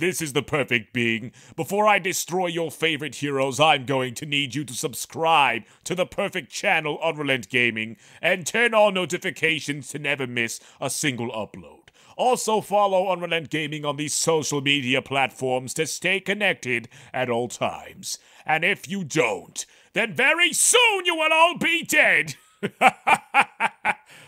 this is the perfect being. Before I destroy your favorite heroes, I'm going to need you to subscribe to the perfect channel UnrealEntGaming and turn on notifications to never miss a single upload. Also follow UnrealEntGaming on these social media platforms to stay connected at all times. And if you don't, then very soon you will all be dead!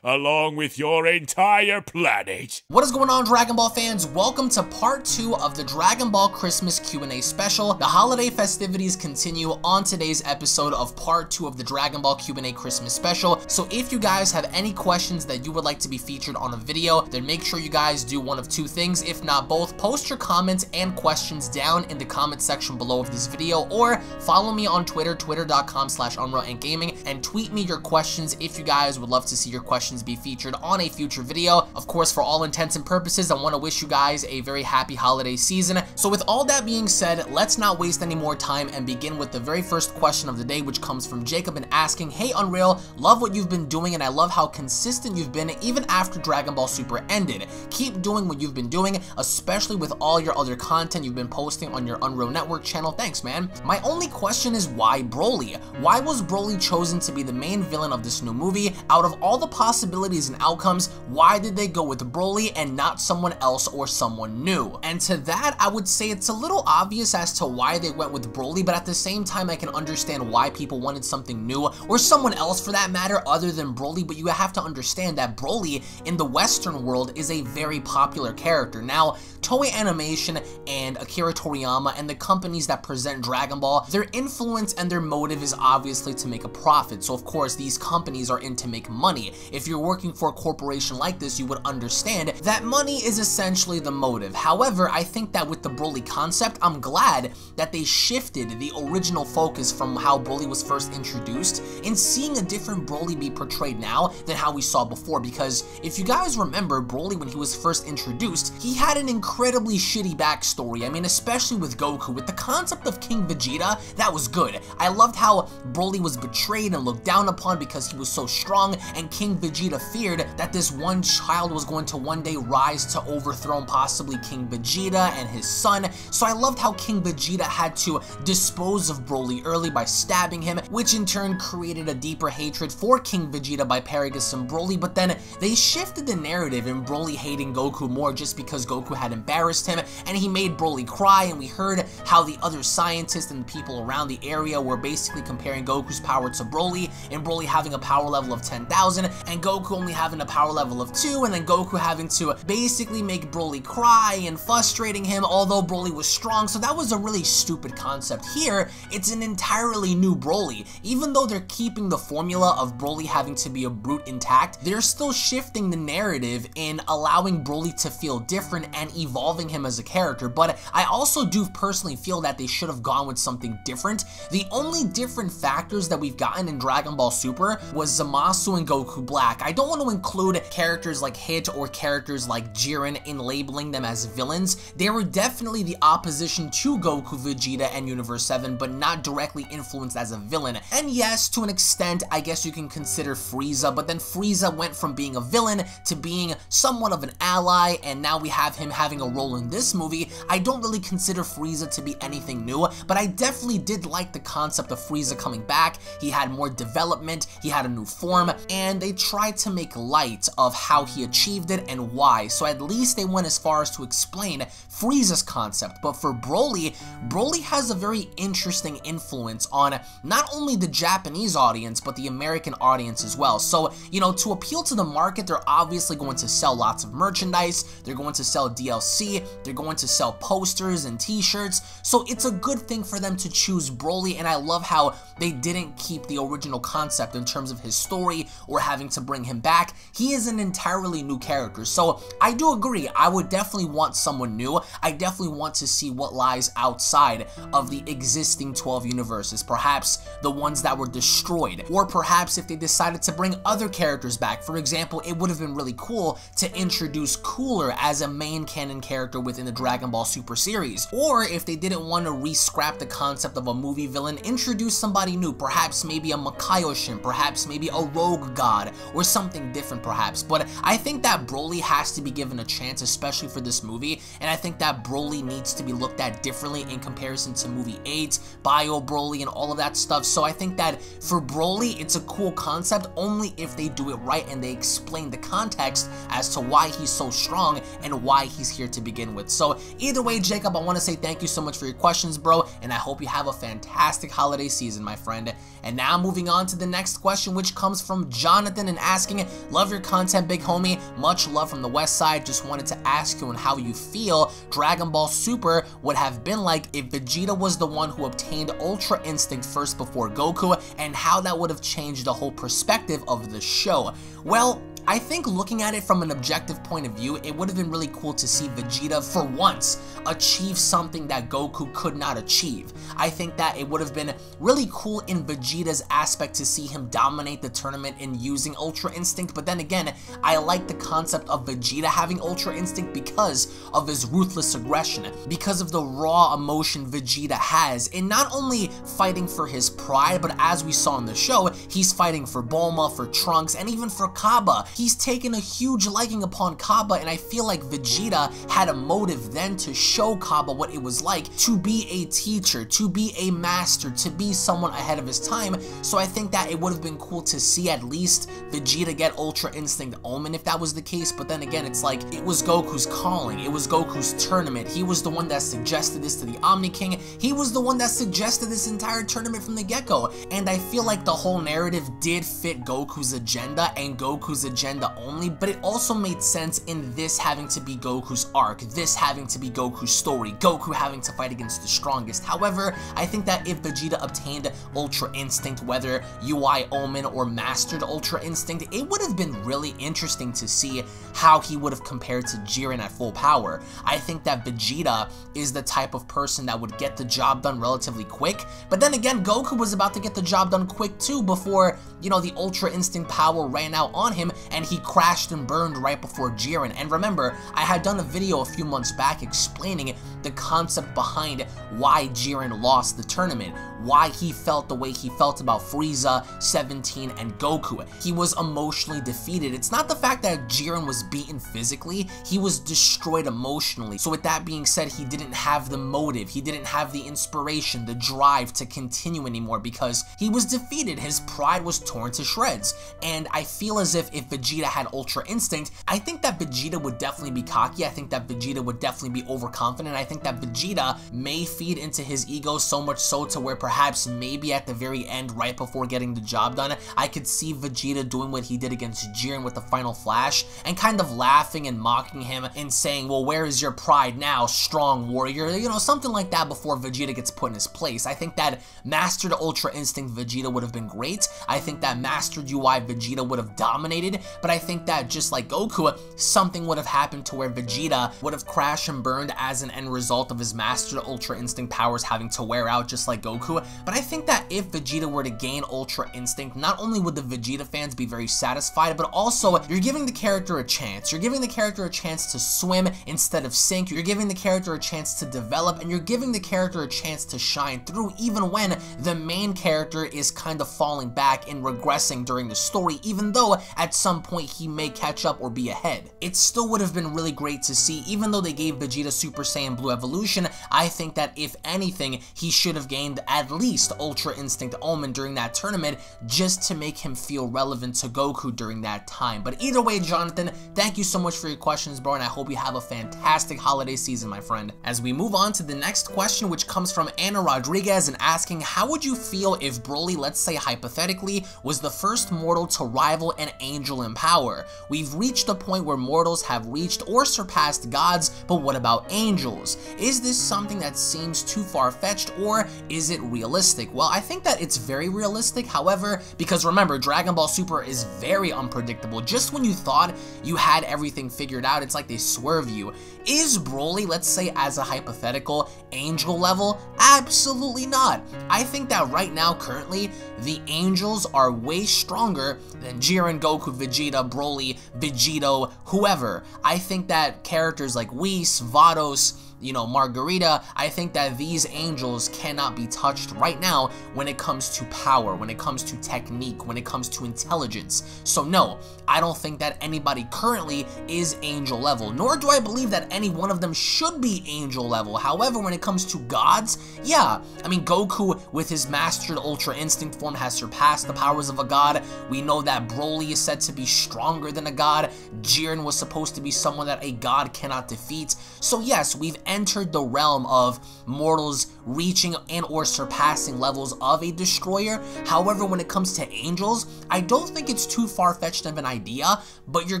Along with your entire planet. What is going on, Dragon Ball fans? Welcome to part 2 of the Dragon Ball Christmas Q&A special. The holiday festivities continue on today's episode of part 2 of the Dragon Ball Q&A Christmas special. So if you guys have any questions that you would like to be featured on a video, then make sure you guys do one of two things, if not both. Post your comments and questions down in the comment section below of this video, or follow me on Twitter, twitter.com/UnrealEntGaming, and tweet me your questions if you guys would love to see your questions be featured on a future video. Of course, for all intents and purposes, I want to wish you guys a very happy holiday season. So with all that being said, let's not waste any more time and begin with the very first question of the day, which comes from Jacob and asking, "Hey Unreal, love what you've been doing and I love how consistent you've been even after Dragon Ball Super ended. Keep doing what you've been doing, especially with all your other content you've been posting on your Unreal Network channel. Thanks, man. My only question is, why Broly? Why was Broly chosen to be the main villain of this new movie? Out of all the possibilities and outcomes, why did they go with Broly and not someone else or someone new?" And to that, I would say it's a little obvious as to why they went with Broly, but at the same time, I can understand why people wanted something new, or someone else for that matter, other than Broly. But you have to understand that Broly in the Western world is a very popular character. Now, Toei Animation and Akira Toriyama and the companies that present Dragon Ball, their influence and their motive is obviously to make a profit. So of course, these companies are in to make money. If you're working for a corporation like this, you would understand that money is essentially the motive. However, I think that with the Broly concept, I'm glad that they shifted the original focus from how Broly was first introduced in seeing a different Broly be portrayed now than how we saw before. Because if you guys remember, Broly, when he was first introduced, he had an incredibly shitty backstory. I mean, especially with Goku. With the concept of King Vegeta, that was good. I loved how Broly was betrayed and looked down upon because he was so strong, and King Vegeta feared that this one child was going to one day rise to overthrow possibly King Vegeta and his son. So I loved how King Vegeta had to dispose of Broly early by stabbing him, which in turn created a deeper hatred for King Vegeta by Paragus and Broly. But then they shifted the narrative in Broly hating Goku more just because Goku had embarrassed him and he made Broly cry, and we heard how the other scientists and the people around the area were basically comparing Goku's power to Broly, and Broly having a power level of 10,000 and Goku only having a power level of 2, and then Goku having to basically make Broly cry and frustrating him, although Broly was strong. So that was a really stupid concept. Here, it's an entirely new Broly. Even though they're keeping the formula of Broly having to be a brute intact, they're still shifting the narrative in allowing Broly to feel different and evolving him as a character. But I also do personally feel that they should have gone with something different. The only different factors that we've gotten in Dragon Ball Super was Zamasu and Goku Black. I don't want to include characters like Hit or characters like Jiren in labeling them as villains. They were definitely the opposition to Goku, Vegeta, and Universe 7, but not directly influenced as a villain. And yes, to an extent, I guess you can consider Frieza, but then Frieza went from being a villain to being somewhat of an ally, and now we have him having a role in this movie. I don't really consider Frieza to be anything new, but I definitely did like the concept of Frieza coming back. He had more development, he had a new form, and they tried to make light of how he achieved it and why. So at least they went as far as to explain Frieza's concept. But for Broly, Broly has a very interesting influence on not only the Japanese audience, but the American audience as well. So, you know, to appeal to the market, they're obviously going to sell lots of merchandise, they're going to sell DLC, they're going to sell posters and t-shirts. So it's a good thing for them to choose Broly, and I love how they didn't keep the original concept in terms of his story or having to bring him back. He is an entirely new character. So I do agree, I would definitely want someone new. I definitely want to see what lies outside of the existing 12 universes, perhaps the ones that were destroyed, or perhaps if they decided to bring other characters back. For example, it would have been really cool to introduce Cooler as a main canon character within the Dragon Ball Super series, or if they didn't want to re-scrap the concept of a movie villain, introduce somebody somebody new, perhaps maybe a Kaioshin, perhaps maybe a rogue god, or something different perhaps. But I think that Broly has to be given a chance, especially for this movie, and I think that Broly needs to be looked at differently in comparison to movie 8, Bio Broly, and all of that stuff. So I think that for Broly, it's a cool concept only if they do it right and they explain the context as to why he's so strong and why he's here to begin with. So either way, Jacob, I want to say thank you so much for your questions, bro, and I hope you have a fantastic holiday season, my friend. And now moving on to the next question, which comes from Jonathan and asking, love your content, big homie, much love from the west side. Just wanted to ask you on how you feel Dragon Ball Super would have been like if Vegeta was the one who obtained Ultra Instinct first before Goku, and how that would have changed the whole perspective of the show. Well, I think looking at it from an objective point of view, it would have been really cool to see Vegeta, for once, achieve something that Goku could not achieve. I think that it would have been really cool in Vegeta's aspect to see him dominate the tournament in using Ultra Instinct, but then again, I like the concept of Vegeta having Ultra Instinct because of his ruthless aggression, because of the raw emotion Vegeta has, in not only fighting for his pride, but as we saw in the show, he's fighting for Bulma, for Trunks, and even for Kaba. He's taken a huge liking upon Kaba, and I feel like Vegeta had a motive then to show Kaba what it was like to be a teacher, to be a master, to be someone ahead of his time. So I think that it would have been cool to see at least Vegeta get Ultra Instinct Omen if that was the case, but then again, it's like, it was Goku's calling, it was Goku's tournament, he was the one that suggested this to the Omni King, he was the one that suggested this entire tournament from the get-go, and I feel like the whole narrative did fit Goku's agenda and Goku's agenda only, but it also made sense in this having to be Goku's arc, this having to be Goku's story, Goku having to fight against the strongest. However, I think that if Vegeta obtained Ultra Instinct, whether UI Omen or mastered Ultra Instinct, it would have been really interesting to see how he would have compared to Jiren at full power. I think that Vegeta is the type of person that would get the job done relatively quick, but then again, Goku was about to get the job done quick too before, you know, the Ultra Instinct power ran out on him and he crashed and burned right before Jiren. And remember, I had done a video a few months back explaining the concept behind why Jiren lost the tournament, why he felt the way he felt about Frieza, 17, and Goku. He was emotionally defeated. It's not the fact that Jiren was beaten physically, he was destroyed emotionally. So with that being said, he didn't have the motive, he didn't have the inspiration, the drive to continue anymore because he was defeated. His pride was torn to shreds. And I feel as if Vegeta had Ultra Instinct, I think that Vegeta would definitely be cocky, I think that Vegeta would definitely be overconfident, I think that Vegeta may feed into his ego so much so to where perhaps maybe at the very end, right before getting the job done, I could see Vegeta doing what he did against Jiren with the final flash and kind of laughing and mocking him and saying, well, where is your pride now, strong warrior, you know, something like that before Vegeta gets put in his place. I think that mastered Ultra Instinct Vegeta would have been great, I think that mastered UI Vegeta would have dominated, but I think that just like Goku, something would have happened to where Vegeta would have crashed and burned as an end result of his mastered Ultra Instinct powers having to wear out just like Goku. But I think that if Vegeta were to gain Ultra Instinct, not only would the Vegeta fans be very satisfied, but also you're giving the character a chance. You're giving the character a chance to swim instead of sink. You're giving the character a chance to develop, and you're giving the character a chance to shine through even when the main character is kind of falling back and regressing during the story, even though at some point he may catch up or be ahead. It still would have been really great to see, even though they gave Vegeta Super Saiyan Blue Evolution, I think that if anything, he should have gained at least Ultra Instinct Omen during that tournament just to make him feel relevant to Goku during that time. But either way, Jonathan, thank you so much for your questions, bro, and I hope you have a fantastic holiday season, my friend. As we move on to the next question, which comes from Anna Rodriguez and asking, how would you feel if Broly, let's say hypothetically, was the first mortal to rival an angel in power? We've reached a point where mortals have reached or surpassed gods, but what about angels? Is this something that seems too far-fetched, or is it realistic? Well, I think that it's very realistic, however, because remember, Dragon Ball Super is very unpredictable. Just when you thought you had everything figured out, it's like they swerve you. Is Broly, let's say as a hypothetical, angel level? Absolutely not. I think that right now, currently, the angels are way stronger than Jiren, Goku, Vegeta, Broly, Vegito, whoever. I think that characters like Whis, Vados, you know, Margarita, I think that these angels cannot be touched right now when it comes to power, when it comes to technique, when it comes to intelligence. So no, I don't think that anybody currently is angel level, nor do I believe that any one of them should be angel level. However, when it comes to gods, yeah, I mean, Goku with his mastered Ultra Instinct form has surpassed the powers of a god. We know that Broly is said to be stronger than a god. Jiren was supposed to be someone that a god cannot defeat. So yes, we've entered the realm of mortals reaching and or surpassing levels of a destroyer. However, when it comes to angels, I don't think it's too far-fetched of an idea, but you're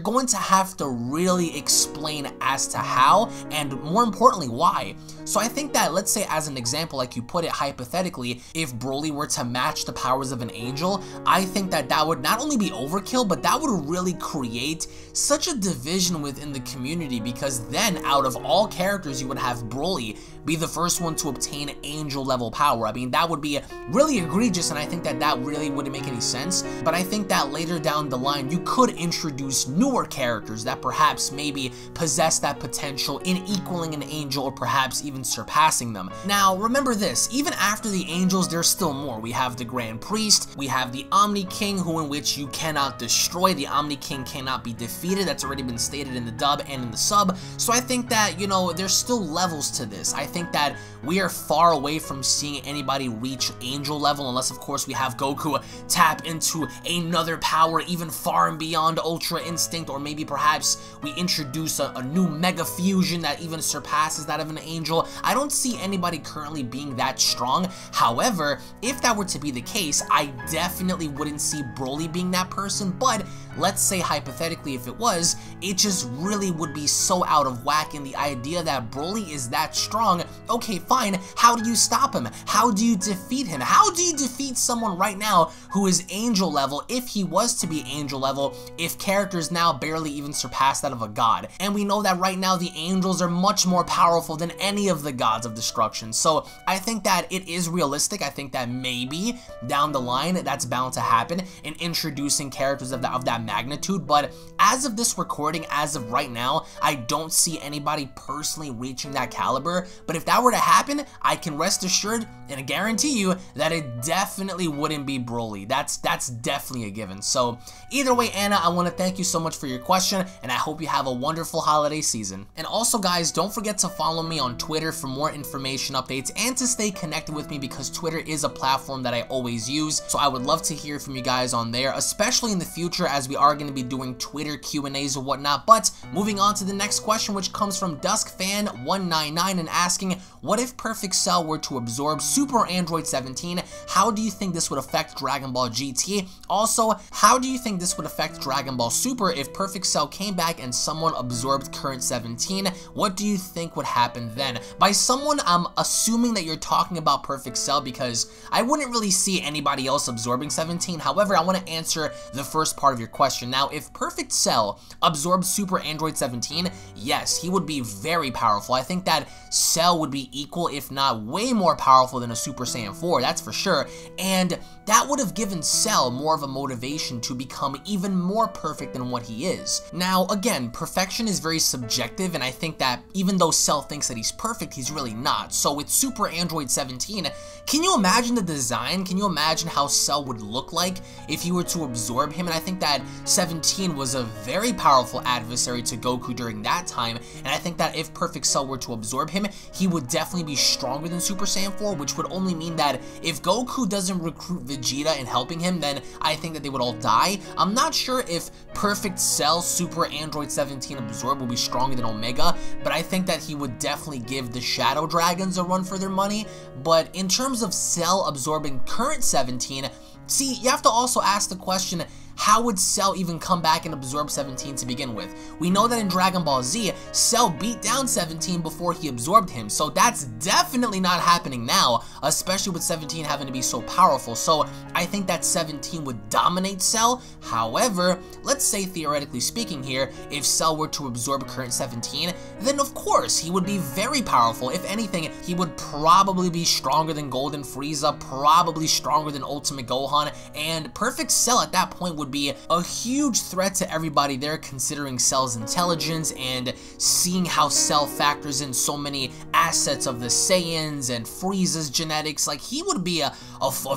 going to have to really explain as to how, and more importantly, why. So I think that, let's say as an example, like you put it hypothetically, if Broly were to match the powers of an angel, I think that that would not only be overkill, but that would really create such a division within the community, because then out of all characters, you would have Broly be the first one to obtain angel level power. I mean, that would be really egregious, and I think that that really wouldn't make any sense. But I think that later down the line, you could introduce newer characters that perhaps maybe possess that potential in equaling an angel, or perhaps even surpassing them. Now, remember this, even after the angels, there's still more. We have the Grand Priest, we have the Omni King, who in which you cannot destroy. The Omni King cannot be defeated. That's already been stated in the dub and in the sub. So I think that, you know, there's still levels to this. I think that we are far away from seeing anybody reach angel level, unless of course we have Goku tap into another power even far and beyond Ultra Instinct, or maybe perhaps we introduce a new Mega Fusion that even surpasses that of an angel. I don't see anybody currently being that strong. However, if that were to be the case, I definitely wouldn't see Broly being that person, but let's say hypothetically if it was, it just really would be so out of whack in the idea that Broly is that strong. Okay, fine, how do you stop him? How do you defeat him? How do you defeat someone right now who is angel level, if he was to be angel level, if characters now barely even surpass that of a god? And we know that right now the angels are much more powerful than any of the gods of destruction. So I think that it is realistic. I think that maybe down the line that's bound to happen in introducing characters of that magnitude, but as of this recording, as of right now, I don't see anybody personally reaching that caliber. But if that were to happen, I can rest assured and I guarantee you that it definitely wouldn't be Broly. That's definitely a given. So either way, Anna, I want to thank you so much for your question, and I hope you have a wonderful holiday season. And also guys, don't forget to follow me on Twitter for more information updates and to stay connected with me, because Twitter is a platform that I always use. So I would love to hear from you guys on there, especially in the future as we are going to be doing Twitter Q&As or whatnot. But moving on to the next question, which comes from DuskFan199 and asking, what if Perfect Cell were to absorb Super Android 17? How do you think this would affect Dragon Ball GT? Also, how do you think this would affect Dragon Ball Super if Perfect Cell came back and someone absorbed current 17? What do you think would happen then? By someone, I'm assuming that you're talking about Perfect Cell, because I wouldn't really see anybody else absorbing 17. However, I want to answer the first part of your question. Now, if Perfect Cell absorbed Super Android 17, yes, he would be very powerful. I think that Cell would be equal, if not way more powerful than a Super Saiyan 4, that's for sure. And that would have given Cell more of a motivation to become even more perfect than what he is. Now, again, perfection is very subjective, and I think that even though Cell thinks that he's perfect, he's really not. So with Super Android 17, can you imagine the design? Can you imagine how Cell would look like if you were to absorb him? And I think that 17 was a very powerful adversary to Goku during that time, and I think that if Perfect Cell were to absorb him, he would definitely be stronger than Super Saiyan 4, which would only mean that if Goku doesn't recruit Vegeta in helping him, then I think that they would all die. I'm not sure if Perfect Cell Super Android 17 absorb will be stronger than Omega, but I think that he would definitely give the Shadow Dragons a run for their money. But in terms of Cell absorbing current 17, see, you have to also ask the question, how would Cell even come back and absorb 17 to begin with? We know that in Dragon Ball Z, Cell beat down 17 before he absorbed him, so that's definitely not happening now, especially with 17 having to be so powerful. So I think that 17 would dominate Cell. However, let's say theoretically speaking here, if Cell were to absorb current 17, then of course he would be very powerful. If anything, he would probably be stronger than Golden Frieza, probably stronger than Ultimate Gohan, and Perfect Cell at that point would be a huge threat to everybody there, considering Cell's intelligence and seeing how Cell factors in so many assets of the Saiyans and Frieza's genetics. Like, he would be a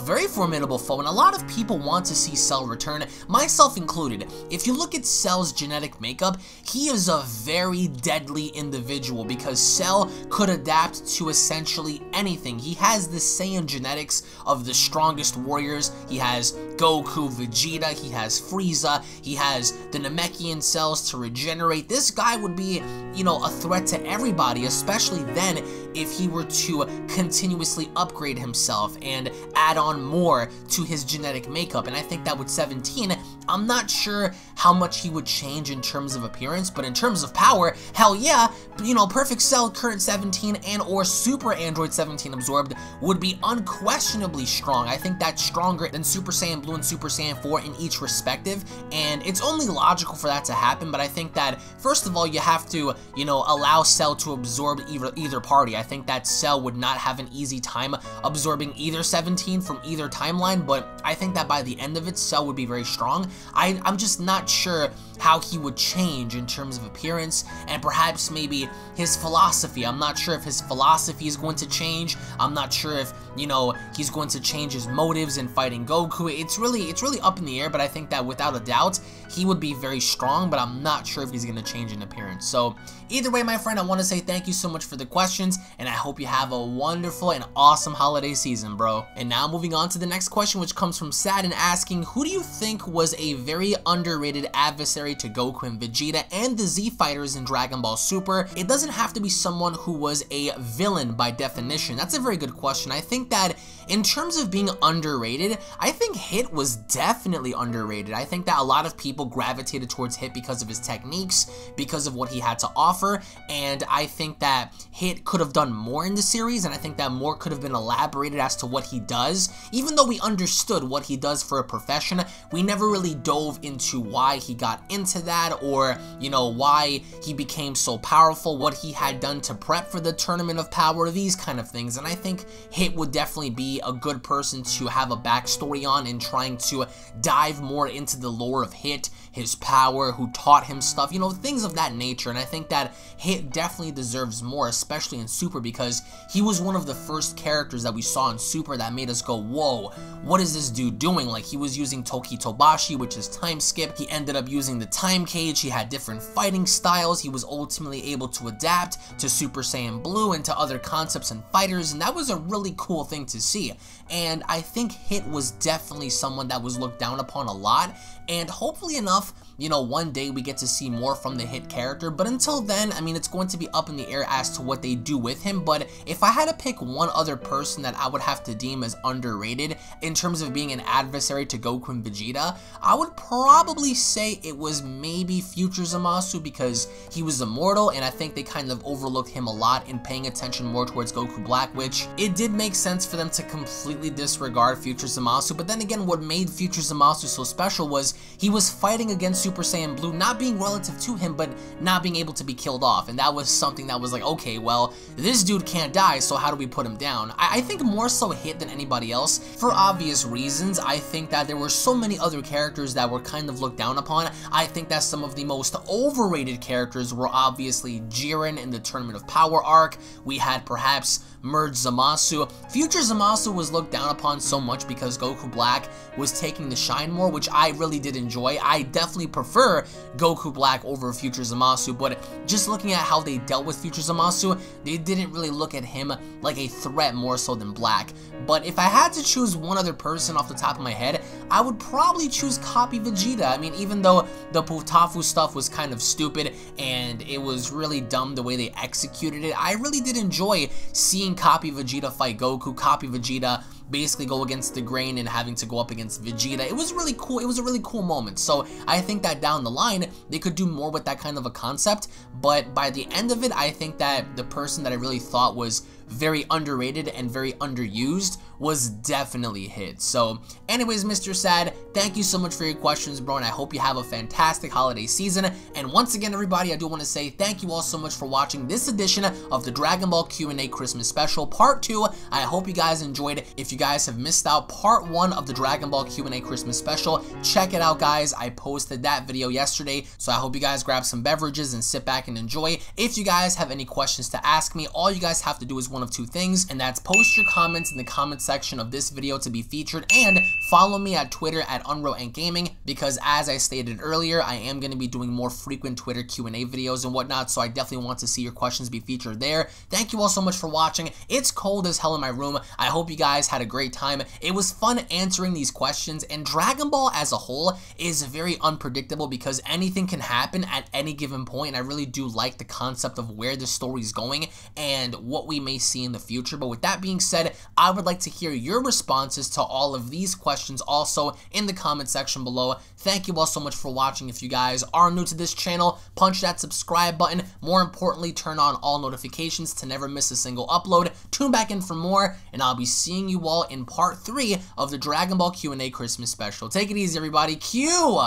very formidable foe, and a lot of people want to see Cell return, myself included. If you look at Cell's genetic makeup, he is a very deadly individual because Cell could adapt to essentially anything. He has the Saiyan genetics of the strongest warriors. He has Goku, Vegeta, he has Frieza, he has the Namekian cells to regenerate. This guy would be, you know, a threat to everybody, especially then if he were to continuously upgrade himself and add on more to his genetic makeup. And I think that with 17, I'm not sure how much he would change in terms of appearance, but in terms of power, hell yeah, you know, Perfect Cell current 17 and or Super Android 17 absorbed would be unquestionably strong. I think that's stronger than Super Saiyan Blue and Super Saiyan 4 in each respective, and it's only logical for that to happen. But I think that, first of all, you have to, you know, allow Cell to absorb either party. I think that Cell would not have an easy time absorbing either 17 from either timeline, but I think that by the end of it, Cell would be very strong. I'm just not sure how he would change in terms of appearance and perhaps maybe his philosophy. I'm not sure if his philosophy is going to change. I'm not sure if, you know, he's going to change his motives in fighting Goku. It's really up in the air, but I think that without a doubt, he would be very strong, but I'm not sure if he's going to change in appearance. So either way, my friend, I want to say thank you so much for the questions, and I hope you have a wonderful and awesome holiday season, bro. And now moving on to the next question, which comes from Sadin asking, who do you think was a very underrated adversary to Goku and Vegeta and the Z fighters in Dragon Ball Super? It doesn't have to be someone who was a villain by definition. That's a very good question. I think that in terms of being underrated, I think Hit was definitely underrated. I think that a lot of people gravitated towards Hit because of his techniques, because of what he had to offer, and I think that Hit could have done more in the series, and I think that more could have been elaborated as to what he does. Even though we understood what he does for a profession, we never really dove into why he got into that, or, you know, why he became so powerful, what he had done to prep for the Tournament of Power, these kind of things. And I think Hit would definitely be a good person to have a backstory on and trying to dive more into the lore of Hit, his power, who taught him stuff, you know, things of that nature. And I think that Hit definitely deserves more, especially in Super, because he was one of the first characters that we saw in Super that made us go, whoa, what is this dude doing? Like, he was using Toki Tobashi, which is time skip. He ended up using the time cage. He had different fighting styles. He was ultimately able to adapt to Super Saiyan Blue and to other concepts and fighters, and that was a really cool thing to see. And I think Hit was definitely someone that was looked down upon a lot, and hopefully enough, you know, one day we get to see more from the Hit character. But until then, I mean, it's going to be up in the air as to what they do with him. But if I had to pick one other person that I would have to deem as underrated in terms of being an adversary to Goku and Vegeta, I would probably say it was maybe Future Zamasu, because he was immortal, and I think they kind of overlooked him a lot in paying attention more towards Goku Black, which it did make sense for them to completely disregard Future Zamasu. But then again, what made Future Zamasu so special was he was fighting against Super Saiyan Blue, not being relative to him, but not being able to be killed off. And that was something that was like, okay, well, this dude can't die, so how do we put him down? I think more so Hit than anybody else, for obvious reasons. I think that there were so many other characters that were kind of looked down upon. I think that some of the most overrated characters were obviously Jiren in the Tournament of Power arc. We had perhaps Merge Zamasu. Future Zamasu was looked down upon so much because Goku Black was taking the shine more, which I really did enjoy. I definitely prefer Goku Black over Future Zamasu, but just looking at how they dealt with Future Zamasu, they didn't really look at him like a threat more so than Black. But if I had to choose one other person off the top of my head, I would probably choose Copy Vegeta. I mean, even though the Putafu stuff was kind of stupid and it was really dumb the way they executed it, I really did enjoy seeing Copy Vegeta fight Goku, Copy Vegeta basically go against the grain and having to go up against Vegeta. It was really cool. It was a really cool moment. So I think that down the line, they could do more with that kind of a concept. But by the end of it, I think that the person that I really thought was very underrated and very underused was definitely hit. So anyways, Mr. Sad, thank you so much for your questions, bro, and I hope you have a fantastic holiday season. And once again, everybody, I do want to say thank you all so much for watching this edition of the Dragon Ball Q&A Christmas Special Part 2. I hope you guys enjoyed. If you guys have missed out Part 1 of the Dragon Ball Q&A Christmas Special, check it out, guys. I posted that video yesterday, so I hope you guys grab some beverages and sit back and enjoy. If you guys have any questions to ask me, all you guys have to do is one of two things, and that's post your comments in the comment section of this video to be featured, and follow me at Twitter at UnrealEntGaming, because as I stated earlier, I am going to be doing more frequent Twitter Q&A videos and whatnot, so I definitely want to see your questions be featured there. Thank you all so much for watching. It's cold as hell in my room. I hope you guys had a great time. It was fun answering these questions, and Dragon Ball as a whole is very unpredictable because anything can happen at any given point. I really do like the concept of where the story's going and what we may see in the future. But with that being said, I would like to hear your responses to all of these questions also in the comment section below. Thank you all so much for watching. If you guys are new to this channel, punch that subscribe button. More importantly, turn on all notifications to never miss a single upload. Tune back in for more, and I'll be seeing you all in part 3 of the Dragon Ball Q&A Christmas Special. Take it easy, everybody. Cue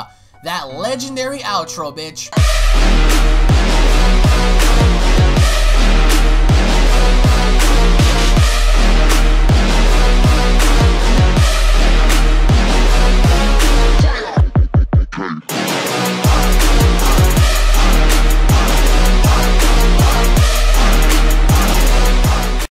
that legendary outro, bitch.